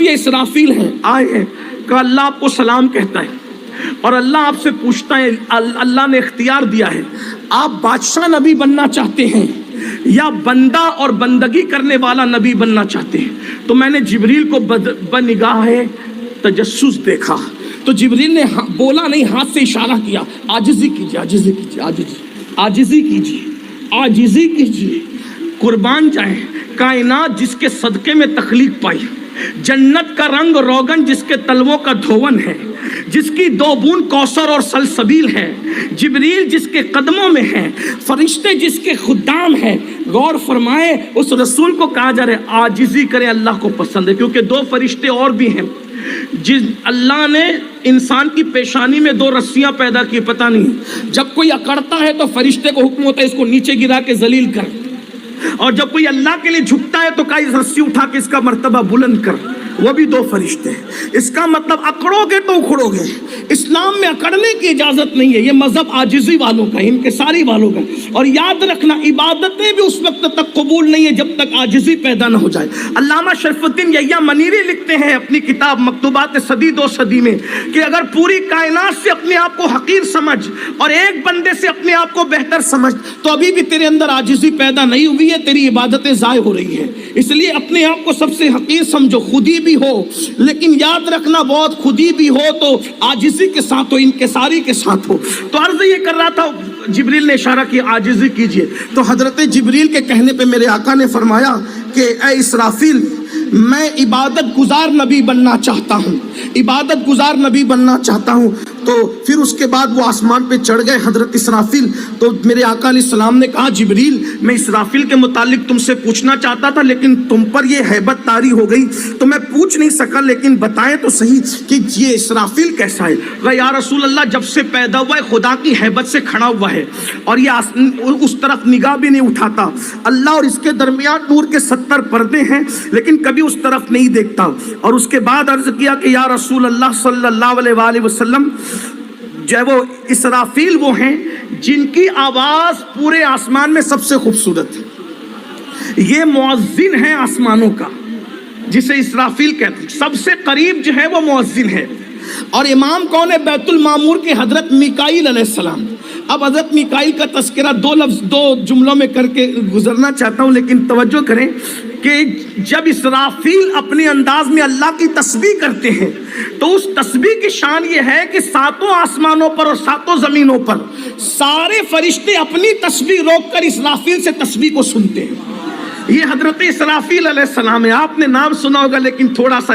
یہ اسرافیل ہیں، آئے ہیں کہ اللہ آپ کو سلام کہتا ہے اور اللہ آپ سے پوچھتا ہے، اللہ نے اختیار دیا ہے، آپ بادشاہ نبی بننا چاہتے ہیں یا بندہ اور بندگی کرنے والا نبی بننا چاہتے ہیں؟ تو میں نے جبریل کو بنگاہ تجسس دیکھا، تو جبریل نے بولا نہیں، ہاتھ سے اشارہ کیا، عاجزی کیجیے، عاجزی کیجیے، عاجزی کیجیے، عاجزی کیجیے، قربان جائیں کائنات جس کے صدقے میں تخلیق پائی، جنت کا رنگ روغن جس کے تلووں کا دھون ہے، جس کی 2 بوند کوثر اور سلسبیل ہے، جبریل جس کے قدموں میں ہے، فرشتے جس کے خدام ہیں، غور فرمائے اس رسول کو کہا جا رہا ہے عاجزی کرے، اللہ کو پسند ہے، کیونکہ 2 فرشتے اور بھی ہیں۔ جس اللہ نے انسان کی پیشانی میں 2 رسیاں پیدا کی، پتہ نہیں جب کوئی اکڑتا ہے تو فرشتے کو حکم ہوتا ہے اس کو نیچے گرا کے ذلیل کر، اور جب کوئی اللہ کے لیے جھکتا ہے تو کہا اس رسی اٹھا کے اس کا مرتبہ بلند کر، وہ بھی 2 فرشتے ہیں۔ اس کا مطلب اکڑو گے تو اکھڑو گے، اسلام میں اکڑنے کی اجازت نہیں ہے، یہ مذہب عاجزی والوں کا، انکساری والوں کا۔ اور یاد رکھنا عبادتیں بھی اس وقت تک قبول نہیں ہے جب تک عاجزی پیدا نہ ہو جائے۔ علامہ شرف الدین یحییٰ منیری لکھتے ہیں اپنی کتاب مکتوبات صدی 2 صدی میں کہ اگر پوری کائنات سے اپنے آپ کو حقیر سمجھ اور ایک بندے سے اپنے آپ کو بہتر سمجھ تو ابھی بھی تیرے اندر عاجزی پیدا نہیں ہوئی ہے، تیری عبادتیں ضائع ہو رہی ہیں۔ اس لیے اپنے آپ کو سب سے حقیر سمجھو، خودی بھی ہو لیکن یاد رکھنا بہت خودی بھی ہو تو عاجزی کے ساتھ ہو، انکساری کے ساتھ ہو۔ تو عرض یہ کر رہا تھا، جبریل نے اشارہ کیا عاجزی کیجئے، تو حضرت جبریل کے کہنے پہ میرے آقا نے فرمایا کہ اے اسرافیل، میں عبادت گزار نبی بننا چاہتا ہوں، عبادت گزار نبی بننا چاہتا ہوں۔ تو پھر اس کے بعد وہ آسمان پہ چڑھ گئے حضرت اسرافیل۔ تو میرے آقا علیہ السلام نے کہا جبریل، میں اسرافیل کے متعلق تم سے پوچھنا چاہتا تھا لیکن تم پر یہ ہیبت طاری ہو گئی تو میں پوچھ نہیں سکا، لیکن بتائیں تو صحیح کہ یہ اسرافیل کیسا ہے؟ کہ یا رسول اللہ جب سے پیدا ہوا ہے خدا کی ہیبت سے کھڑا ہوا ہے اور یہ اس طرف نگاہ بھی نہیں اٹھاتا، اللہ اور اس کے درمیان نور کے 70 پردے ہیں لیکن کبھی اس طرف نہیں دیکھتا۔ اور اس کے بعد عرض کیا کہ یا رسول اللہ صلی اللہ علیہ وآلہ وسلم، جو وہ اسرافیل وہ ہیں جن کی آواز پورے آسمان میں سب سے خوبصورت ہے، یہ مؤذن ہے آسمانوں کا جسے اسرافیل کہتے ہیں، سب سے قریب جو ہے وہ مؤذن ہے۔ اور امام کون ہے؟ بیت المعمور کے حضرت میکائیل علیہ السلام۔ اب حضرت میکائیل کا تذکرہ 2 جملوں میں کر کے گزرنا چاہتا ہوں، لیکن توجہ کریں کہ جب اسرافیل اپنے انداز میں اللہ کی تسبیح کرتے ہیں تو اس تسبیح کی شان یہ ہے کہ 7 آسمانوں پر اور 7 زمینوں پر سارے فرشتے اپنی تسبیح روک کر اسرافیل سے تسبیح کو سنتے ہیں۔ یہ حضرت اسرافیل علیہ السلام ہے، آپ نے نام سنا ہوگا لیکن تھوڑا سا